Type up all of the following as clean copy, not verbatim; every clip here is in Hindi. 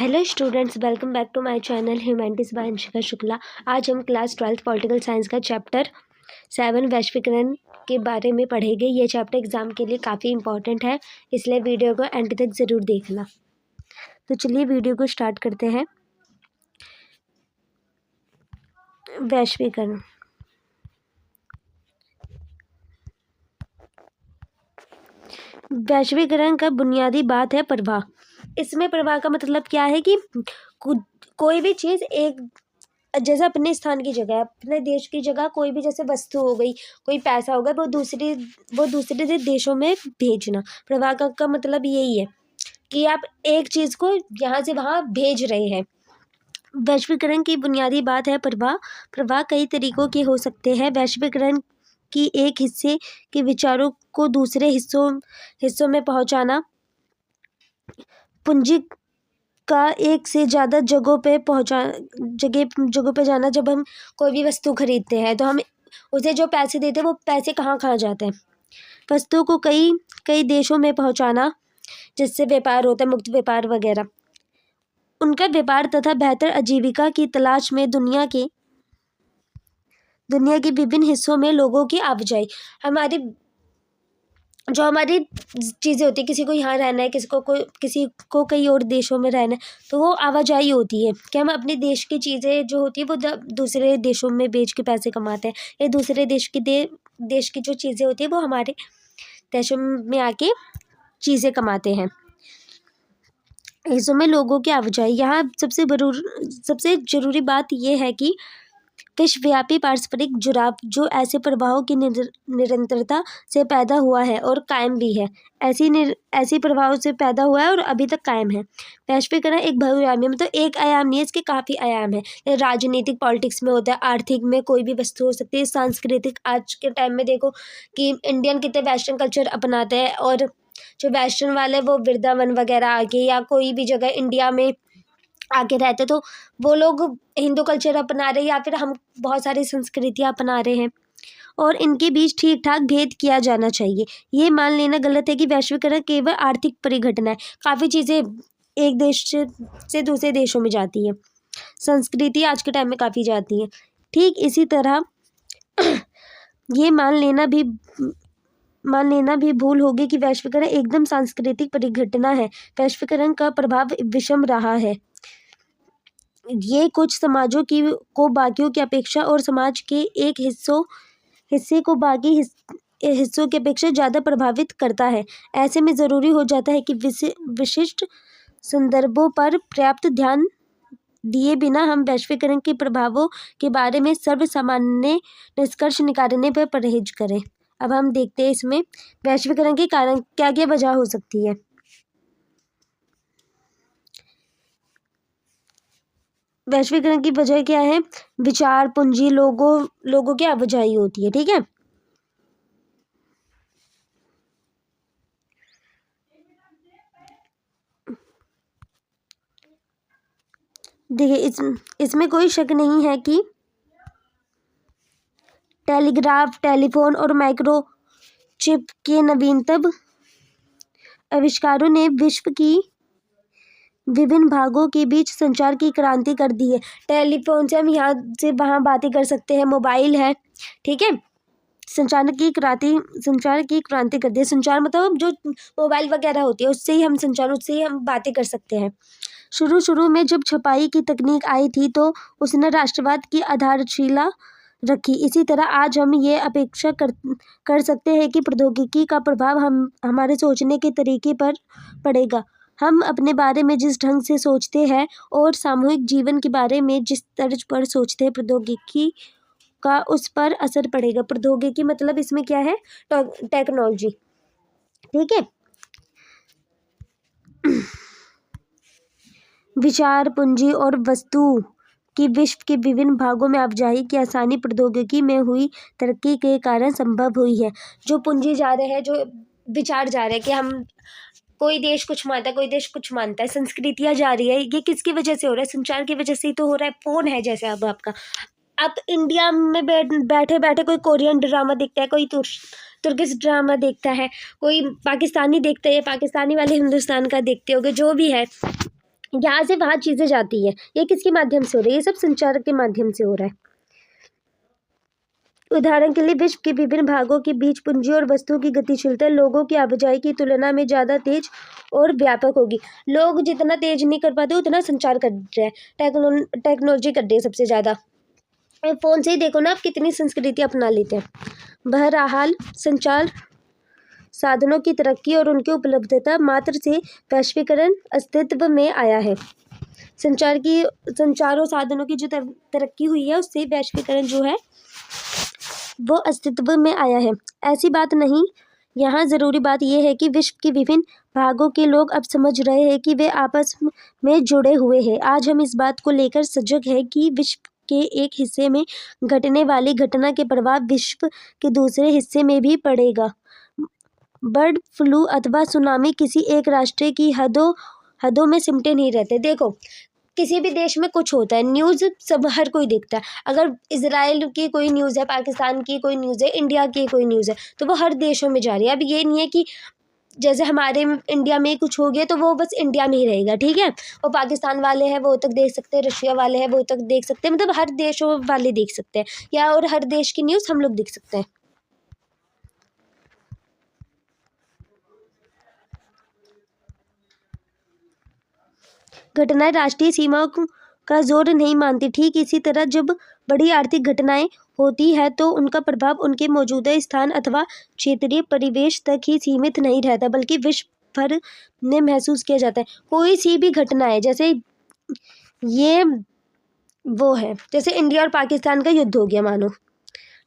Hello students, welcome back to my channel humanities by Anshika Shukla. आज हम क्लास 12th पॉलिटिकल साइंस का चैप्टर 7 वैश्वीकरण के बारे में पढ़ेंगे। ये चैप्टर एग्ज़ाम के लिए काफ़ी इंपॉर्टेंट है, इसलिए वीडियो को एंड तक ज़रूर देखना। तो चलिए वीडियो को स्टार्ट करते हैं। वैश्वीकरण। वैश्वीकरण का बुनियादी बात है प्रवाह। इसमें प्रवाह का मतलब क्या है कि कोई भी चीज़ एक जैसे अपने स्थान की जगह, अपने देश की जगह कोई भी जैसे वस्तु हो गई, कोई पैसा हो गया, वो दूसरे देशों में भेजना। प्रवाह का मतलब यही है कि आप एक चीज़ को यहाँ से वहाँ भेज रहे हैं। वैश्वीकरण की बुनियादी बात है प्रवाह। प्रवाह कई तरीकों के हो सकते हैं। वैश्वीकरण की एक हिस्से के विचारों को दूसरे हिस्सों में पहुँचाना, पूंजी का एक से ज़्यादा जगहों पे जाना। जब हम कोई भी वस्तु खरीदते हैं तो हम उसे जो पैसे देते हैं वो पैसे कहाँ जाते हैं। वस्तुओं को कई देशों में पहुंचाना, जिससे व्यापार होता है, मुक्त व्यापार वगैरह। उनका व्यापार तथा बेहतर आजीविका की तलाश में दुनिया के विभिन्न हिस्सों में लोगों की आवाजाही। हमारी चीज़ें होती है, किसी को यहाँ रहना है, किसी को कई और देशों में रहना है, तो वो आवाजाही होती है कि हम अपने देश की चीज़ें जो होती है वो दूसरे देशों में बेच के पैसे कमाते हैं, या दूसरे देश की जो चीज़ें होती है वो हमारे देशों में आके चीज़ें कमाते हैं। हिस्सों में लोगों की आवाजाही। यहाँ सबसे ज़रूरी बात यह है कि विश्वव्यापी पारस्परिक जुड़ाव, जो ऐसे प्रभावों की निरंतरता से पैदा हुआ है और कायम भी है। ऐसी प्रभावों से पैदा हुआ है और अभी तक कायम है। वैश्वीकरण एक बहुआयामी, मतलब एक आयाम नहीं है, इसके काफ़ी आयाम है। राजनीतिक पॉलिटिक्स में होता है, आर्थिक में कोई भी वस्तु हो सकती है, सांस्कृतिक आज के टाइम में देखो कि इंडियन कितने वेस्टर्न कल्चर अपनाते हैं, और जो वेस्टर्न वाले वो वृंदावन वगैरह आके या कोई भी जगह इंडिया में आके रहते, तो वो लोग हिंदू कल्चर अपना रहे, या फिर हम बहुत सारी संस्कृतियाँ अपना रहे हैं, और इनके बीच ठीक ठाक भेद किया जाना चाहिए। ये मान लेना गलत है कि वैश्वीकरण केवल आर्थिक परिघटना है। काफ़ी चीज़ें एक देश से दूसरे देशों में जाती है, संस्कृति आज के टाइम में काफ़ी जाती है। ठीक इसी तरह ये मान लेना भी भूल होगी कि वैश्वीकरण एकदम सांस्कृतिक परिघटना है। वैश्वीकरण का प्रभाव विषम रहा है। ये कुछ समाजों को बाकियों की अपेक्षा, और समाज के एक हिस्से को बाकी हिस्सों की अपेक्षा ज़्यादा प्रभावित करता है। ऐसे में ज़रूरी हो जाता है कि विशिष्ट संदर्भों पर पर्याप्त ध्यान दिए बिना हम वैश्वीकरण के प्रभावों के बारे में सर्वसामान्य निष्कर्ष निकालने पर परहेज करें। अब हम देखते हैं इसमें वैश्वीकरण के कारण क्या क्या वजह हो सकती है। वैश्वीकरण की वजह क्या है? विचार, पूंजी, लोगों की आवाजाही होती है। ठीक है, देखिए इसमें कोई शक नहीं है कि टेलीग्राफ, टेलीफोन और माइक्रोचिप के नवीनतम आविष्कारों ने विश्व की विभिन्न भागों के बीच संचार की क्रांति कर दी है। टेलीफोन से हम यहाँ से वहाँ बातें कर सकते हैं, मोबाइल है, ठीक है। संचार की क्रांति कर दी है। संचार मतलब जो मोबाइल वगैरह होती है उससे ही हम बातें कर सकते हैं। शुरू में जब छपाई की तकनीक आई थी तो उसने राष्ट्रवाद की आधारशिला रखी। इसी तरह आज हम ये अपेक्षा कर सकते हैं कि प्रौद्योगिकी का प्रभाव हमारे सोचने के तरीके पर पड़ेगा। हम अपने बारे में जिस ढंग से सोचते हैं और सामूहिक जीवन के बारे में जिस तर्ज पर सोचते हैं, प्रौद्योगिकी का उस पर असर पड़ेगा। प्रौद्योगिकी मतलब इसमें क्या है? टेक्नोलॉजी, ठीक है। विचार, पूंजी और वस्तु की विश्व के विभिन्न भागों में आवाजाही की आसानी प्रौद्योगिकी में हुई तरक्की के कारण संभव हुई है। जो पूंजी जा रहे हैं, जो विचार जा रहे हैं कि हम कोई देश कुछ मानता है, कोई देश कुछ मानता है, संस्कृतियाँ जा रही है, ये किसकी वजह से हो रहा है? संचार की वजह से ही तो हो रहा है। फोन है जैसे अब आपका, आप इंडिया में बैठे बैठे कोई कोरियन ड्रामा देखता है, कोई तुर्किश ड्रामा देखता है, कोई पाकिस्तानी देखता है, पाकिस्तानी वाले हिंदुस्तान का देखते होगे, जो भी है यहाँ से वहाँ चीज़ें जाती है, ये किसके माध्यम से हो रही है? ये सब संचार के माध्यम से हो रहा है। उदाहरण के लिए विश्व के विभिन्न भागों के बीच पूंजी और वस्तुओं की गतिशीलता लोगों की आवाजाही की तुलना में ज़्यादा तेज और व्यापक होगी। लोग जितना तेज नहीं कर पाते उतना संचार कर रहे हैं, टेक्नोलॉजी कर रही है सबसे ज़्यादा। फ़ोन से ही देखो ना आप कितनी संस्कृति अपना लेते हैं। बहरहाल संचार साधनों की तरक्की और उनकी उपलब्धता मात्र से वैश्वीकरण अस्तित्व में आया है। संचार और साधनों की जो तरक्की हुई है उससे वैश्वीकरण जो है वो अस्तित्व में आया है। ऐसी बात नहीं, यहाँ ज़रूरी बात यह है कि विश्व के विभिन्न भागों के लोग अब समझ रहे हैं कि वे आपस में जुड़े हुए हैं। आज हम इस बात को लेकर सजग हैं कि विश्व के एक हिस्से में घटने वाली घटना के प्रभाव विश्व के दूसरे हिस्से में भी पड़ेगा। बर्ड फ्लू अथवा सुनामी किसी एक राष्ट्र की हदों में सिमटे नहीं रहते। देखो, किसी भी देश में कुछ होता है, न्यूज़ सब हर कोई देखता है। अगर इजराइल की कोई न्यूज़ है, पाकिस्तान की कोई न्यूज़ है, इंडिया की कोई न्यूज़ है, तो वो हर देशों में जा रही है। अब ये नहीं है कि जैसे हमारे इंडिया में कुछ हो गया तो वो बस इंडिया में ही रहेगा, ठीक है। वो पाकिस्तान वाले हैं वो तक देख सकते हैं, रशिया वाले हैं वो तक देख सकते हैं, मतलब हर देशों वाले देख सकते हैं, या और हर देश की न्यूज़ हम लोग देख सकते हैं। घटनाएं राष्ट्रीय सीमाओं का जोर नहीं मानती। ठीक इसी तरह जब बड़ी आर्थिक घटनाएं होती है तो उनका प्रभाव उनके मौजूदा स्थान अथवा क्षेत्रीय परिवेश तक ही सीमित नहीं रहता, बल्कि विश्व भर में महसूस किया जाता है। कोई सी भी घटना है, जैसे ये वो है, जैसे इंडिया और पाकिस्तान का युद्ध हो गया मानो,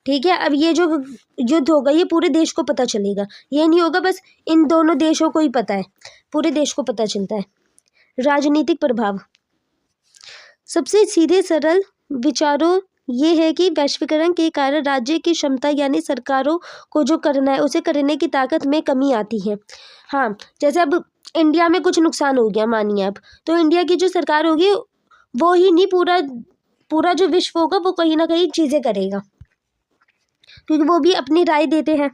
ठीक है। अब ये जो युद्ध होगा ये पूरे देश को पता चलेगा, ये नहीं होगा बस इन दोनों देशों को ही पता है, पूरे देश को पता चलता है। राजनीतिक प्रभाव, सबसे सीधे सरल विचारों ये है कि वैश्वीकरण के कारण राज्य की क्षमता यानी सरकारों को जो करना है उसे करने की ताकत में कमी आती है। हाँ, जैसे अब इंडिया में कुछ नुकसान हो गया मानिए अब, तो इंडिया की जो सरकार होगी वो ही नहीं, पूरा जो विश्व होगा वो कहीं ना कहीं चीज़ें करेगा, क्योंकि वो भी अपनी राय देते हैं।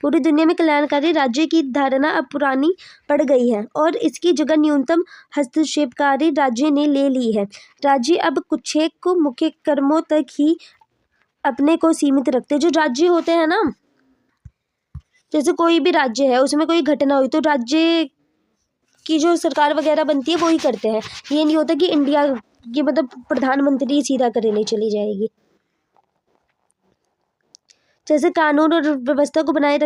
पूरी दुनिया में कल्याणकारी राज्य की धारणा अब पुरानी पड़ गई है और इसकी जगह न्यूनतम हस्तक्षेपकारी राज्य ने ले ली है। राज्य अब कुछेक मुख्य कर्मों तक ही अपने को सीमित रखते हैं। जो राज्य होते हैं ना, जैसे कोई भी राज्य है उसमें कोई घटना हुई तो राज्य की जो सरकार वगैरह बनती है वो ही करते हैं। ये नहीं होता कि इंडिया की मतलब प्रधानमंत्री सीधा करने चली जाएगी। जैसे कानून और व्यवस्था को बनाए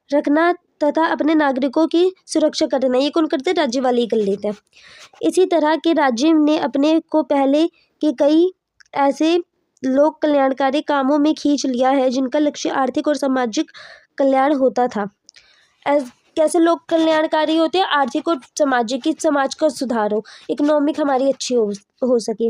रखना तथा अपने नागरिकों की सुरक्षा करना, ये कौन करते हैं? राज्य वाले ही कर लेते हैं। इसी तरह के राज्य ने अपने को पहले के कई ऐसे लोक कल्याणकारी कामों में खींच लिया है जिनका लक्ष्य आर्थिक और सामाजिक कल्याण होता था। कैसे लोक कल्याणकारी होते हैं? आर्थिक और सामाजिक, कि समाज का सुधार हो, इकोनॉमिक हमारी अच्छी हो सके।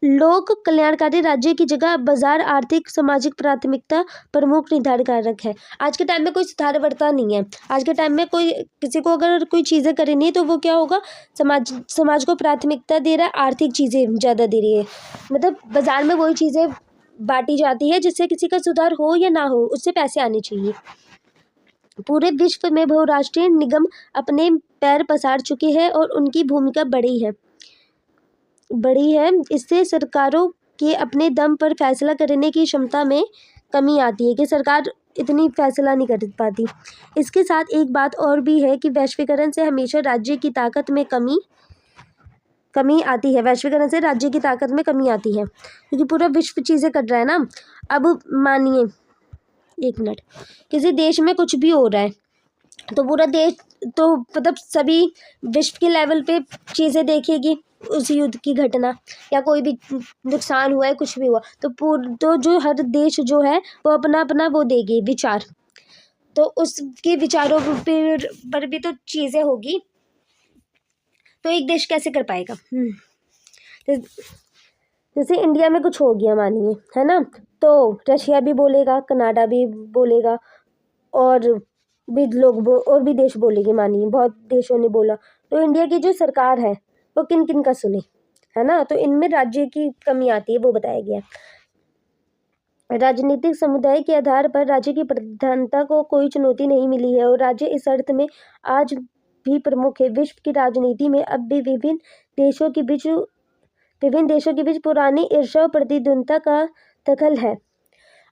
लोक कल्याणकारी राज्य की जगह बाजार आर्थिक सामाजिक प्राथमिकता प्रमुख निर्धारण कारक है। आज के टाइम में कोई सुधार बढ़ता नहीं है। आज के टाइम में कोई किसी को अगर कोई चीज़ें करनी है तो वो क्या होगा, समाज को प्राथमिकता दे रहा है, आर्थिक चीज़ें ज़्यादा दे रही है। मतलब बाजार में वही चीज़ें बांटी जाती है जिससे किसी का सुधार हो या ना हो, उससे पैसे आने चाहिए। पूरे विश्व में बहुराष्ट्रीय निगम अपने पैर पसार चुके हैं और उनकी भूमिका बड़ी है। इससे सरकारों के अपने दम पर फैसला करने की क्षमता में कमी आती है, कि सरकार इतनी फैसला नहीं कर पाती। इसके साथ एक बात और भी है कि वैश्वीकरण से हमेशा राज्य की ताकत में कमी आती है। वैश्वीकरण से राज्य की ताकत में कमी आती है क्योंकि पूरा विश्व चीज़ें कर रहा है ना। अब मानिए, एक मिनट, किसी देश में कुछ भी हो रहा है तो पूरा देश तो मतलब सभी विश्व के लेवल पे चीज़ें देखेगी, उस युद्ध की घटना या कोई भी नुकसान हुआ है, कुछ भी हुआ तो जो हर देश जो है वो अपना वो देगी विचार, तो उसके विचारों पर भी तो चीज़ें होगी। तो एक देश कैसे कर पाएगा? जैसे इंडिया में कुछ हो गया मानिए, है ना, तो रशिया भी बोलेगा, कनाडा भी बोलेगा और भी देश बोलेंगे। मानिए बहुत देशों ने बोला तो इंडिया की जो सरकार है वो किन किन का सुने, है ना। तो इनमें राज्य की कमी आती है, वो बताया गया। राजनीतिक समुदाय के आधार पर राज्य की प्रधानता को कोई चुनौती नहीं मिली है और राज्य इस अर्थ में आज भी प्रमुख है। विश्व की राजनीति में अब भी विभिन्न देशों के बीच पुरानी ईर्ष्या और प्रतिद्वंद्विता का दखल है।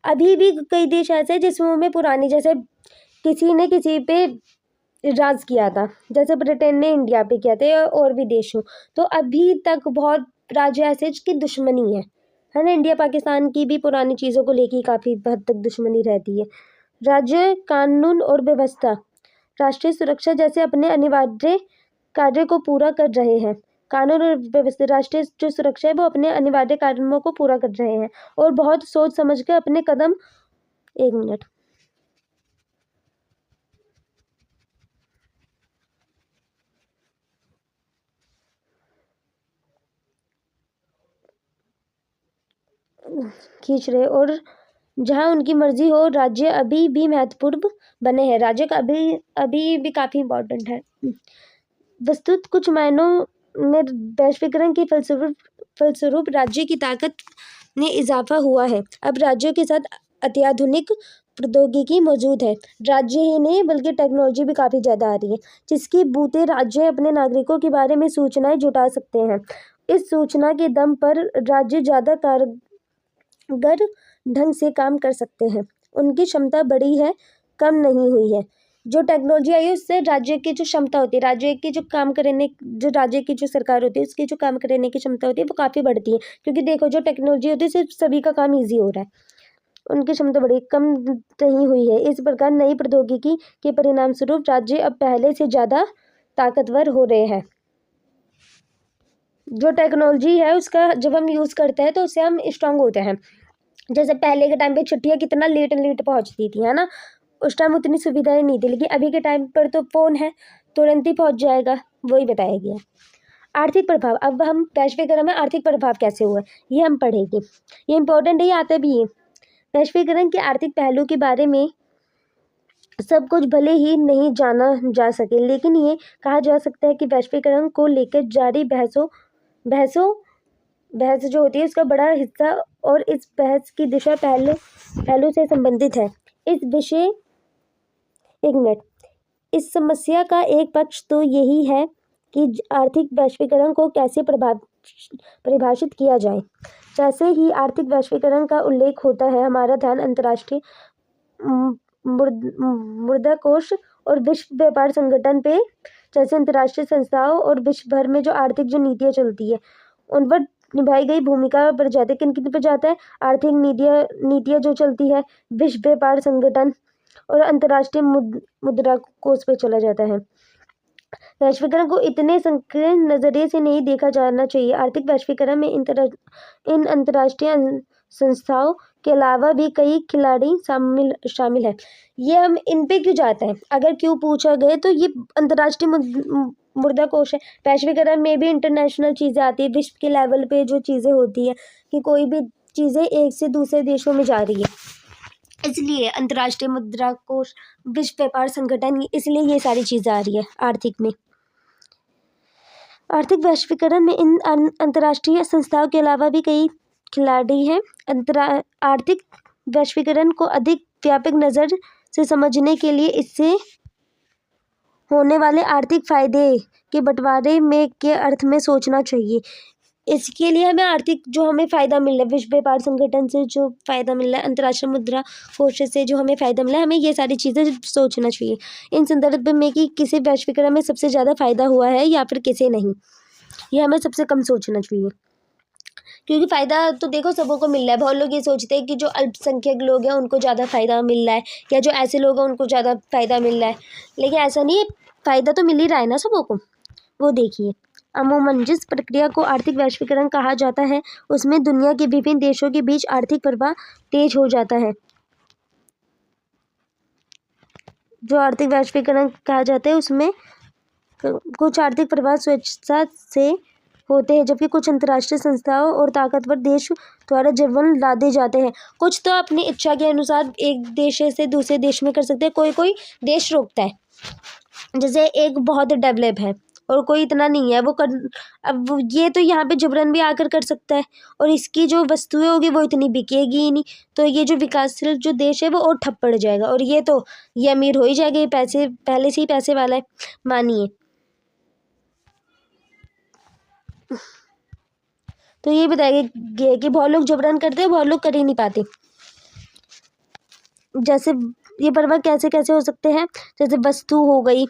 अभी भी कई देश ऐसे हैं जिसमें पुरानी, जैसे किसी ने किसी पे राज किया था, जैसे ब्रिटेन ने इंडिया पे किया था, या और भी देशों, तो अभी तक बहुत राज्य ऐसे हैं जिसकी दुश्मनी है ना। इंडिया पाकिस्तान की भी पुरानी चीज़ों को लेकर काफ़ी हद तक दुश्मनी रहती है। राज्य कानून और व्यवस्था, राष्ट्रीय सुरक्षा जैसे अपने अनिवार्य कार्य को पूरा कर रहे हैं। कानून और व्यवस्था, राष्ट्रीय जो सुरक्षा है वो अपने अनिवार्य कार्यों को पूरा कर रहे हैं और बहुत सोच समझ के अपने कदम। एक मिनट, खींच रहे, और जहां उनकी मर्जी हो, राज्य अभी भी महत्वपूर्ण बने हैं। राज्य का अभी भी काफी इम्पोर्टेंट है। वस्तुत कुछ मायनों में वैश्वीकरण के फलस्वरूप राज्य की ताकत में इजाफा हुआ है। अब राज्यों के साथ अत्याधुनिक प्रौद्योगिकी मौजूद है। राज्य ही नहीं बल्कि टेक्नोलॉजी भी काफ़ी ज़्यादा आ रही है, जिसकी बूते राज्य अपने नागरिकों के बारे में सूचनाएं जुटा सकते हैं। इस सूचना के दम पर राज्य ज़्यादा कारगर ढंग से काम कर सकते हैं। उनकी क्षमता बढ़ी है, कम नहीं हुई है। जो टेक्नोलॉजी आई है उससे राज्य की जो क्षमता होती है, राज्य की जो काम करने, जो राज्य की जो सरकार होती है उसकी जो काम करने की क्षमता होती है वो काफ़ी बढ़ती है। क्योंकि देखो, जो टेक्नोलॉजी होती है सिर्फ सभी का काम ईजी हो रहा है, उनकी क्षमता बड़ी कम नहीं हुई है। इस प्रकार नई प्रौद्योगिकी के परिणाम स्वरूप राज्य अब पहले से ज़्यादा ताकतवर हो रहे हैं। जो टेक्नोलॉजी है उसका जब हम यूज़ करते हैं तो उससे हम स्ट्रांग होते हैं। जैसे पहले के टाइम पे चिट्ठियाँ कितना लेट पहुँचती थी, है ना। उस टाइम उतनी सुविधाएं नहीं थी, लेकिन अभी के टाइम पर तो फ़ोन है, तुरंत ही पहुँच जाएगा। वही बताया गया। आर्थिक प्रभाव, अब हम वैश्वीकरण में आर्थिक प्रभाव कैसे हुआ ये हम पढ़ेंगे। ये इंपॉर्टेंट है, ये आता भी है। वैश्वीकरण के आर्थिक पहलू के बारे में सब कुछ भले ही नहीं जाना जा सके, लेकिन ये कहा जा सकता है कि वैश्वीकरण को लेकर जारी बहस जो होती है उसका बड़ा हिस्सा और इस बहस की दिशा पहलू से संबंधित है। इस समस्या का एक पक्ष तो यही है कि आर्थिक वैश्वीकरण को कैसे परिभाषित किया जाए। जैसे ही आर्थिक वैश्वीकरण का उल्लेख होता है, हमारा ध्यान अंतर्राष्ट्रीय मुद्रा कोष और विश्व व्यापार संगठन पे, जैसे अंतर्राष्ट्रीय संस्थाओं और विश्व भर में जो आर्थिक जो नीतियाँ चलती है उन पर निभाई गई भूमिका पर जाते हैं। किन पर जाता है? आर्थिक नीतियाँ जो चलती है विश्व व्यापार संगठन और अंतर्राष्ट्रीय मुद्रा कोष पे चला जाता है। वैश्वीकरण को इतने संकीर्ण नजरिए से नहीं देखा जाना चाहिए। आर्थिक वैश्वीकरण में इन अंतर्राष्ट्रीय संस्थाओं के अलावा भी कई खिलाड़ी शामिल है। ये हम इन पे क्यों जाते हैं, अगर क्यों पूछा गया तो ये अंतर्राष्ट्रीय मुद्रा कोष है। वैश्वीकरण में भी इंटरनेशनल चीज़ें आती है, विश्व के लेवल पे जो चीज़ें होती है कि कोई भी चीज़ें एक से दूसरे देशों में जा रही है, इसलिए अंतर्राष्ट्रीय मुद्रा कोष, विश्व व्यापार संगठन, इसलिए ये सारी चीज़ें आ रही है आर्थिक में। आर्थिक वैश्वीकरण में इन अंतर्राष्ट्रीय संस्थाओं के अलावा भी कई खिलाड़ी हैं। आर्थिक वैश्वीकरण को अधिक व्यापक नज़र से समझने के लिए इससे होने वाले आर्थिक फायदे के बंटवारे में के अर्थ में सोचना चाहिए। इसके लिए हमें आर्थिक जो हमें फ़ायदा मिल रहा है, विश्व व्यापार संगठन से जो फ़ायदा मिल रहा है, अंतर्राष्ट्रीय मुद्रा कोष से जो हमें फ़ायदा मिला है, हमें ये सारी चीज़ें सोचना चाहिए इन संदर्भ में कि किसे वैश्वीकरण में सबसे ज़्यादा फ़ायदा हुआ है या फिर किसे नहीं। ये हमें सबसे कम सोचना चाहिए, क्योंकि फ़ायदा तो देखो सबों को मिल रहा है। बहुत लोग ये सोचते हैं कि जो अल्पसंख्यक लोग हैं उनको ज़्यादा फ़ायदा मिल रहा है, या जो ऐसे लोग हैं उनको ज़्यादा फ़ायदा मिल रहा है, लेकिन ऐसा नहीं है, फ़ायदा तो मिल ही रहा है ना सबों को। वो देखिए, अमूमन जिस प्रक्रिया को आर्थिक वैश्वीकरण कहा जाता है उसमें दुनिया के विभिन्न देशों के बीच आर्थिक प्रवाह तेज हो जाता है। जो आर्थिक वैश्वीकरण कहा जाता है उसमें कुछ आर्थिक प्रवाह स्वेच्छा से होते हैं, जबकि कुछ अंतर्राष्ट्रीय संस्थाओं और ताकतवर देश द्वारा जीवन लादे जाते हैं। कुछ तो अपनी इच्छा के अनुसार एक देश से दूसरे देश में कर सकते हैं, कोई देश रोकता है। जैसे एक बहुत डेवलप है, और कोई इतना नहीं है वो कर। अब ये तो यहाँ पे जबरन भी आकर कर सकता है, और इसकी जो वस्तुएं होगी वो इतनी बिकेगी ही नहीं, तो ये जो विकासशील जो देश है वो और ठप पड़ जाएगा, और ये अमीर हो ही जाएगा, ये पैसे पहले से ही पैसे वाला है, मानिए। तो ये बताइए कि बहुत लोग जबरन करते हैं, बहुत लोग कर ही नहीं पाते। जैसे ये प्रभाव कैसे कैसे हो सकते हैं, जैसे वस्तु हो गई,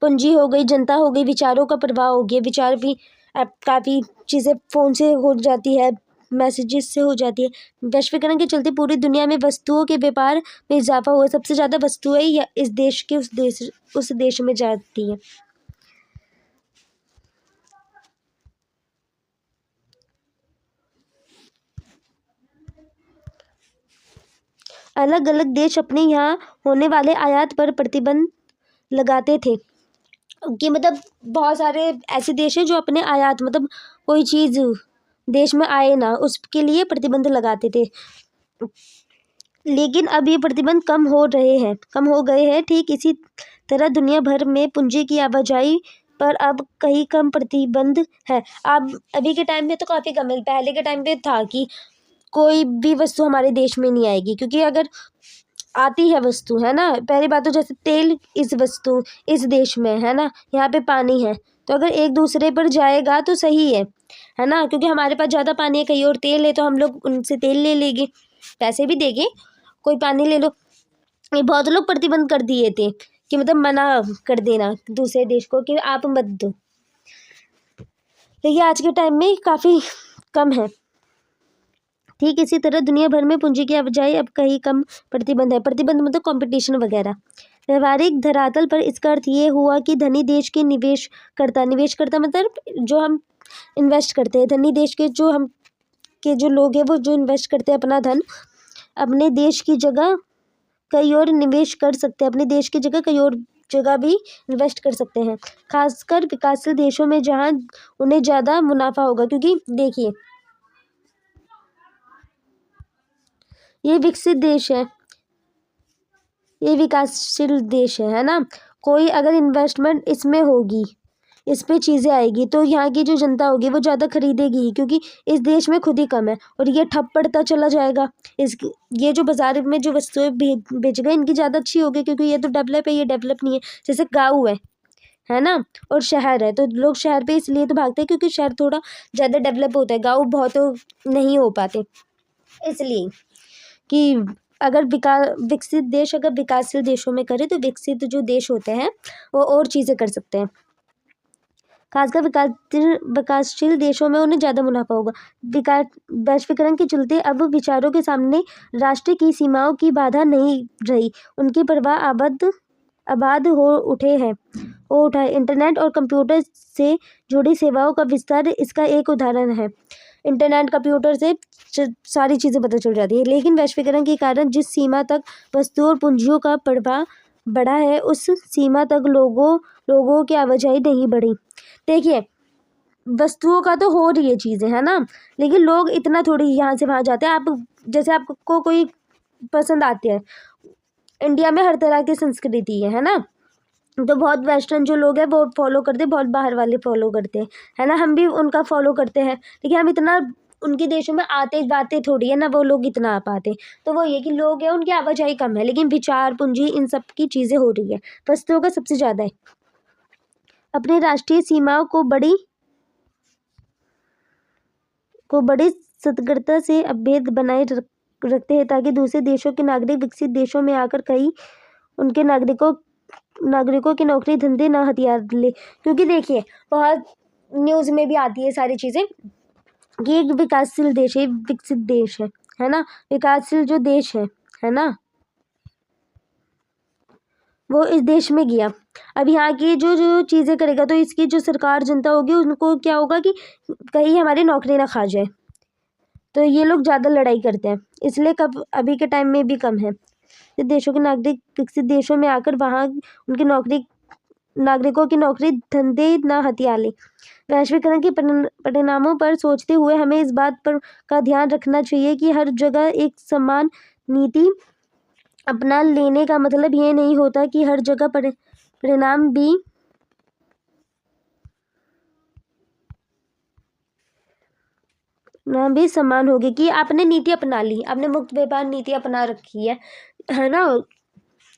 पूंजी हो गई, जनता हो गई, विचारों का प्रभाव हो गया, विचार भी अब काफ़ी चीज़ें फ़ोन से हो जाती है, मैसेजेस से हो जाती है। वैश्वीकरण के चलते पूरी दुनिया में वस्तुओं के व्यापार में इजाफा हुआ, सबसे ज़्यादा वस्तुएं या इस देश के उस देश में जाती है। अलग अलग देश अपने यहाँ होने वाले आयात पर प्रतिबंध लगाते थे, कि मतलब बहुत सारे ऐसे देश हैं जो अपने आयात मतलब कोई चीज़ देश में आए ना, उसके लिए प्रतिबंध लगाते थे। लेकिन अब ये प्रतिबंध कम हो गए हैं। ठीक इसी तरह दुनिया भर में पूंजी की आवाजाही पर अब कहीं कम प्रतिबंध है। अब अभी के टाइम में तो काफ़ी कम है, पहले के टाइम पे था कि कोई भी वस्तु हमारे देश में नहीं आएगी, क्योंकि अगर आती है वस्तु, है ना, पहली बात तो जैसे तेल इस देश में है ना, यहाँ पे पानी है, तो अगर एक दूसरे पर जाएगा तो सही है ना, क्योंकि हमारे पास ज़्यादा पानी है, कहीं और तेल है तो हम लोग उनसे तेल ले लेंगे, पैसे भी देंगे, कोई पानी ले लो। ये बहुत लोग प्रतिबंध कर दिए थे कि मतलब मना कर देना दूसरे देश को कि आप मत दो, लेकिन आज के टाइम में काफ़ी कम है। ठीक इसी तरह दुनिया भर में पूंजी की आवाजाही अब कहीं कम प्रतिबंध है। प्रतिबंध मतलब कंपटीशन वगैरह। व्यवहारिक धरातल पर इसका अर्थ ये हुआ कि धनी देश के निवेश करता मतलब जो हम इन्वेस्ट करते हैं, धनी देश के जो लोग हैं वो जो इन्वेस्ट करते हैं अपना धन, अपने देश की जगह कहीं और निवेश कर सकते हैं, अपने देश की जगह कहीं और जगह भी इन्वेस्ट कर सकते हैं, खासकर विकासशील देशों में जहाँ उन्हें ज़्यादा मुनाफा होगा। क्योंकि देखिए, ये विकसित देश है, ये विकासशील देश है ना, कोई अगर इन्वेस्टमेंट इसमें होगी, इस पे चीज़ें आएगी, तो यहाँ की जो जनता होगी वो ज़्यादा खरीदेगी ही, क्योंकि इस देश में खुद ही कम है, और ये ठप पड़ता चला जाएगा। ये जो बाजार में जो वस्तुएं बेच गए, इनकी ज़्यादा अच्छी होगी, क्योंकि ये तो डेवलप है, ये डेवलप नहीं है। जैसे गाँव है ना, और शहर है, तो लोग शहर पे इसलिए तो भागते हैं क्योंकि शहर थोड़ा ज़्यादा डेवलप होता है, गाँव बहुत नहीं हो पाते, इसलिए कि अगर विकसित देश अगर विकासशील देशों में करे तो विकसित जो देश होते हैं वो और चीज़ें कर सकते हैं, खासकर विकासशील देशों में उन्हें ज़्यादा मुनाफा होगा। विकास वैश्वीकरण के चलते अब विचारों के सामने राष्ट्र की सीमाओं की बाधा नहीं रही, उनकी परवाह आबाद हो उठा है। इंटरनेट और कंप्यूटर से जुड़ी सेवाओं का विस्तार इसका एक उदाहरण है। इंटरनेट कंप्यूटर से सारी चीज़ें पता चल जाती है, लेकिन वैश्वीकरण के कारण जिस सीमा तक वस्तुओं और पूंजियों का प्रभाव बढ़ा है, उस सीमा तक लोगों की आवाजाही नहीं बढ़ी। देखिए, वस्तुओं का तो हो रही है चीज़ें, है ना, लेकिन लोग इतना थोड़ी यहाँ से वहाँ जाते हैं। आप जैसे आपको कोई पसंद आते हैं, इंडिया में हर तरह की संस्कृति है ना, तो बहुत वेस्टर्न जो लोग हैं वो फॉलो करते हैं, बहुत बाहर वाले फॉलो करते हैं, है ना, हम भी उनका फॉलो करते हैं, लेकिन हम इतना उनके देशों में आते जाते थोड़ी है ना, वो लोग इतना आ पाते। तो वो ये कि लोग हैं उनकी आवाजाही कम है, लेकिन विचार पूंजी इन सब की चीज़ें हो रही है, वस्तुओं का सबसे ज़्यादा है। अपनी राष्ट्रीय सीमाओं को बड़ी सतर्कता से अभेद बनाए रखते हैं, ताकि दूसरे देशों के नागरिक विकसित देशों में आकर कहीं उनके नागरिकों की नौकरी धंधे ना हथियार ले। क्योंकि देखिए, बहुत न्यूज़ में भी आती है सारी चीज़ें कि एक विकासशील देश है, विकसित देश है ना, विकासशील जो देश है ना, वो इस देश में गया, अब यहाँ की जो चीज़ें करेगा, तो इसकी जो सरकार जनता होगी उनको क्या होगा कि कहीं हमारी नौकरी ना खा जाए, तो ये लोग ज़्यादा लड़ाई करते हैं, इसलिए अभी के टाइम में भी कम है। देशों के नागरिक विकसित देशों में आकर वहाँ उनकी नागरिकों की नौकरी धंधे न हथिया ले। वैश्वीकरण के परिणामों पर सोचते हुए हमें इस बात पर का ध्यान रखना चाहिए कि हर जगह एक समान नीति अपना लेने का मतलब ये नहीं होता कि हर जगह परिणाम भी भी समान होगी कि आपने नीति अपना ली, आपने मुक्त व्यापार नीति अपना रखी है ना,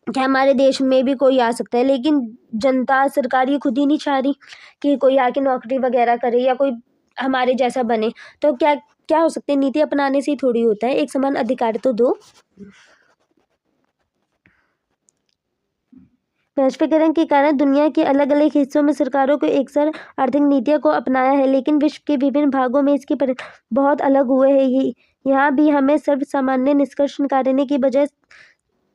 कि हमारे देश में भी कोई आ सकता है, लेकिन जनता सरकार ये खुद ही नहीं चाह रही कि कोई आके नौकरी वगैरह करे या कोई हमारे जैसा बने। तो क्या क्या हो सकते हैं, नीति अपनाने से ही थोड़ी होता है, एक समान अधिकार तो दो। वैश्वीकरण के कारण दुनिया के अलग अलग हिस्सों में सरकारों को एक साथ आर्थिक नीतियों को अपनाया है, लेकिन विश्व के विभिन्न भागों में इसके बहुत अलग हुए हैं। यहाँ भी हमें सर्वसामान्य निष्कर्ष निकालने की बजाय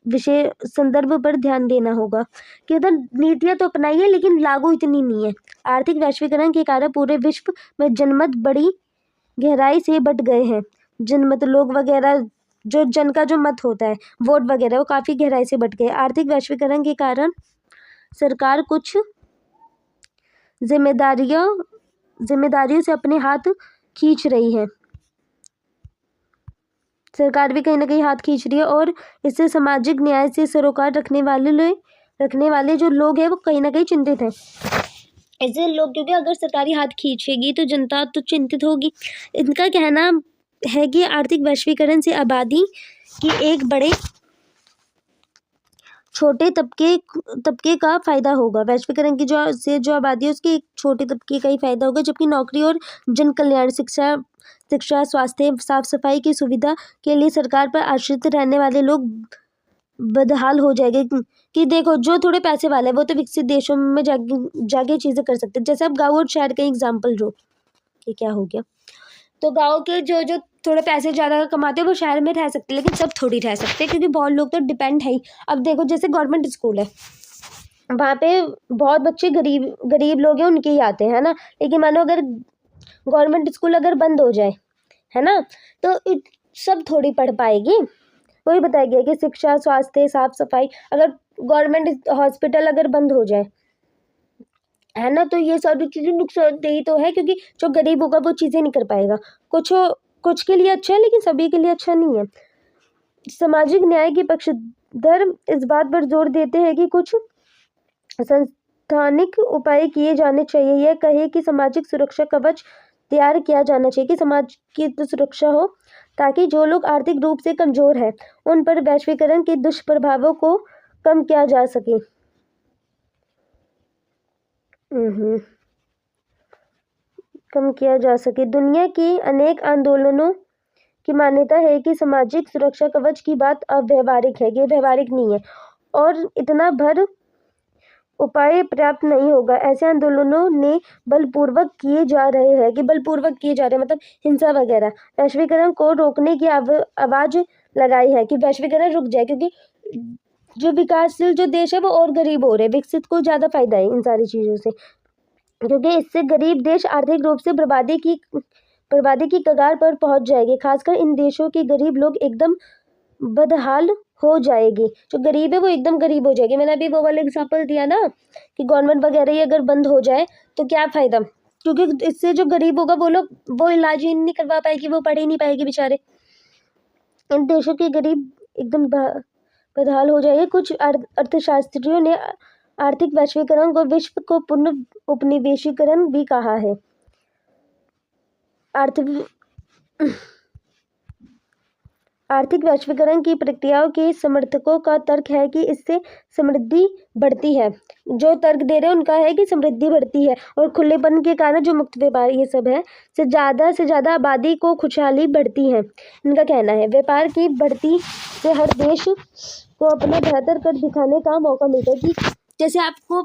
विषय संदर्भ पर ध्यान देना होगा कि उधर नीतियां तो अपनाई है लेकिन लागू इतनी नहीं है। आर्थिक वैश्वीकरण के कारण पूरे विश्व में जनमत बड़ी गहराई से बट गए हैं। जनमत लोग वगैरह, जो जन का जो मत होता है, वोट वगैरह, वो काफी गहराई से बट गए। आर्थिक वैश्वीकरण के कारण सरकार कुछ जिम्मेदारियों से अपने हाथ खींच रही है। सरकार भी कहीं ना कहीं हाथ खींच रही है और इससे सामाजिक न्याय से सरोकार रखने वाले जो लोग हैं वो कहीं ना कहीं चिंतित हैं। ऐसे लोग, क्योंकि अगर सरकारी हाथ खींचेगी तो जनता तो चिंतित होगी। इनका कहना है कि आर्थिक वैश्वीकरण से आबादी की एक बड़े छोटे तबके का फायदा होगा। वैश्वीकरण की जो आबादी है उसके एक छोटे तबके का ही फायदा होगा, जबकि नौकरी और जन कल्याण, शिक्षा, स्वास्थ्य, साफ सफाई की सुविधा के लिए सरकार पर आश्रित रहने वाले लोग बदहाल हो जाएंगे। कि देखो, जो थोड़े पैसे वाले हैं वो तो विकसित देशों में जाके चीजें कर सकते हैं। जैसे अब गाँव और शहर का एग्जाम्पल लो, ये क्या हो गया, तो गाँव के जो थोड़े पैसे ज़्यादा कमाते हैं वो शहर में रह सकते हैं, लेकिन सब थोड़ी रह सकते हैं, क्योंकि बहुत लोग तो डिपेंड है ही। अब देखो, जैसे गवर्नमेंट स्कूल है, वहाँ पे बहुत बच्चे गरीब लोग हैं उनके ही आते हैं, है ना। लेकिन मानो अगर गवर्नमेंट स्कूल अगर बंद हो जाए, है ना, तो सब थोड़ी पढ़ पाएगी। वही बताया गया कि शिक्षा, स्वास्थ्य, साफ सफाई, अगर गवर्नमेंट हॉस्पिटल अगर बंद हो जाए, है ना, तो ये सारी चीजें नुकसानदेही तो है, क्योंकि जो गरीब होगा वो चीजें नहीं कर पाएगा। कुछ के लिए अच्छा है लेकिन सभी के लिए अच्छा नहीं है। सामाजिक न्याय के पक्षधर इस बात पर जोर देते हैं कि कुछ संस्थानिक उपाय किए जाने चाहिए। यह कहे कि सामाजिक सुरक्षा कवच तैयार किया जाना चाहिए कि समाज की तो सुरक्षा हो, ताकि जो लोग आर्थिक रूप से कमजोर हैं उन पर वैश्वीकरण के दुष्प्रभावों को कम किया जा सके। कम किया जा सके। दुनिया के अनेक आंदोलनों की मान्यता है कि सामाजिक सुरक्षा कवच की बात अव्यवहारिक है, ये व्यवहारिक नहीं है और इतना भर उपाय पर्याप्त नहीं होगा। ऐसे आंदोलनों ने बलपूर्वक किए जा रहे हैं, कि बलपूर्वक किए जा रहे हैं मतलब हिंसा वगैरह, वैश्वीकरण को रोकने की आवाज लगाई है कि वैश्वीकरण रुक जाए, क्योंकि जो विकासशील जो देश है वो और गरीब हो रहे हैं, विकसित को ज्यादा फायदा है इन सारी चीजों से, क्योंकि इससे गरीब देश आर्थिक रूप से बर्बादी की कगार पर पहुंच जाएंगे। खासकर इन देशों के गरीब लोग एकदम बदहाल हो जाएगी। जो गरीब है वो एकदम गरीब हो जाएगी। मैंने अभी वो वाला एग्जांपल दिया ना कि गवर्नमेंट वगैरह ही अगर बंद हो जाए तो क्या फायदा, क्योंकि इससे जो गरीब होगा वो इलाज ही नहीं करवा पाएगी, वो पढ़ ही नहीं पाएगी बेचारे। इन देशों के गरीब एकदम बदहाल हो जाएंगे। कुछ अर्थशास्त्रियों ने आर्थिक वैश्वीकरण को विश्व को पुनः उपनिवेशीकरण भी कहा है। आर्थिक वैश्वीकरण की प्रक्रियाओं के समर्थकों का तर्क है कि इससे समृद्धि बढ़ती है। जो तर्क दे रहे हैं उनका है कि समृद्धि बढ़ती है और खुलेपन के कारण जो मुक्त व्यापार ये सब है से ज़्यादा आबादी को खुशहाली बढ़ती है। इनका कहना है व्यापार की बढ़ती से हर देश को अपना बेहतर कर दिखाने का मौका मिलता है। कि जैसे आपको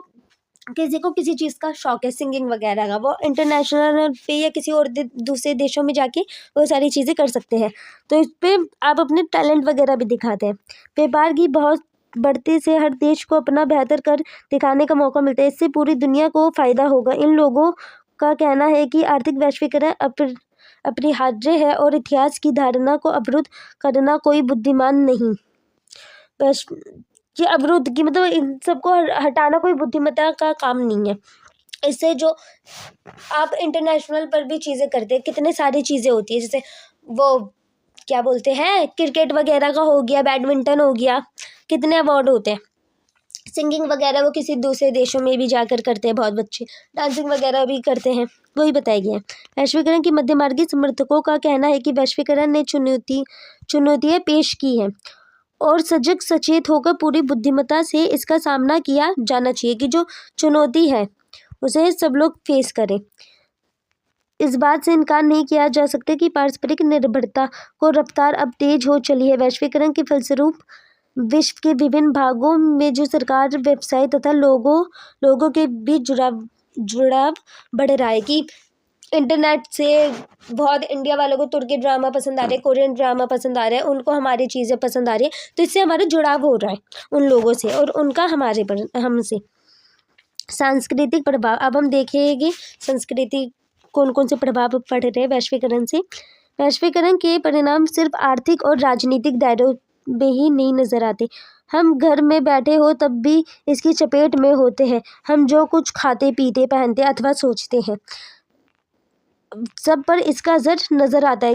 किसी को किसी चीज़ का शौक है, सिंगिंग वगैरह का, वो इंटरनेशनल पे या किसी और दूसरे देशों में जाके वो सारी चीज़ें कर सकते हैं। तो इस पे आप अपने टैलेंट वगैरह भी दिखाते हैं। व्यापार की बहुत बढ़ती से हर देश को अपना बेहतर कर दिखाने का मौका मिलता है। इससे पूरी दुनिया को फ़ायदा होगा। इन लोगों का कहना है कि आर्थिक वैश्वीकरण अपरिहार्य है और इतिहास की धारणा को अवरुद्ध करना कोई बुद्धिमान नहीं। कि अवरुद्ध की मतलब इन सबको हटाना कोई बुद्धिमत्ता का काम नहीं है। इससे जो आप इंटरनेशनल पर भी चीज़ें करते हैं, कितने सारी चीज़ें होती है, जैसे वो क्या बोलते हैं, क्रिकेट वगैरह का हो गया, बैडमिंटन हो गया, कितने अवार्ड होते हैं। सिंगिंग वगैरह वो किसी दूसरे देशों में भी जाकर करते हैं, बहुत बच्चे डांसिंग वगैरह भी करते हैं, वही बताया गया है। वैश्वीकरण की मध्यमार्गी समर्थकों का कहना है कि वैश्वीकरण ने चुनौतियाँ पेश की हैं और सजग सचेत होकर पूरी बुद्धिमत्ता से इसका सामना किया जाना चाहिए कि जो चुनौती है उसे सब लोग फेस करें। इस बात से इनकार नहीं किया जा सकता कि पारस्परिक निर्भरता को रफ्तार अब तेज हो चली है। वैश्वीकरण के फलस्वरूप विश्व के विभिन्न भागों में जो सरकार, व्यवसाय तथा लोगों के बीच जुड़ाव बढ़ रहा है कि इंटरनेट से बहुत इंडिया वालों को तुर्की ड्रामा पसंद आ रहे हैं, कोरियन ड्रामा पसंद आ रहे हैं, उनको हमारी चीज़ें पसंद आ रही है, तो इससे हमारा जुड़ाव हो रहा है उन लोगों से और उनका हमारे पर हमसे। सांस्कृतिक प्रभाव, अब हम देखेंगे संस्कृति कौन कौन से प्रभाव पड़ रहे हैं वैश्वीकरण से। वैश्वीकरण के परिणाम सिर्फ आर्थिक और राजनीतिक दायरों में ही नहीं नजर आते। हम घर में बैठे हो तब भी इसकी चपेट में होते हैं। हम जो कुछ खाते पीते पहनते अथवा सोचते हैं सब पर इसका असर नज़र आता है।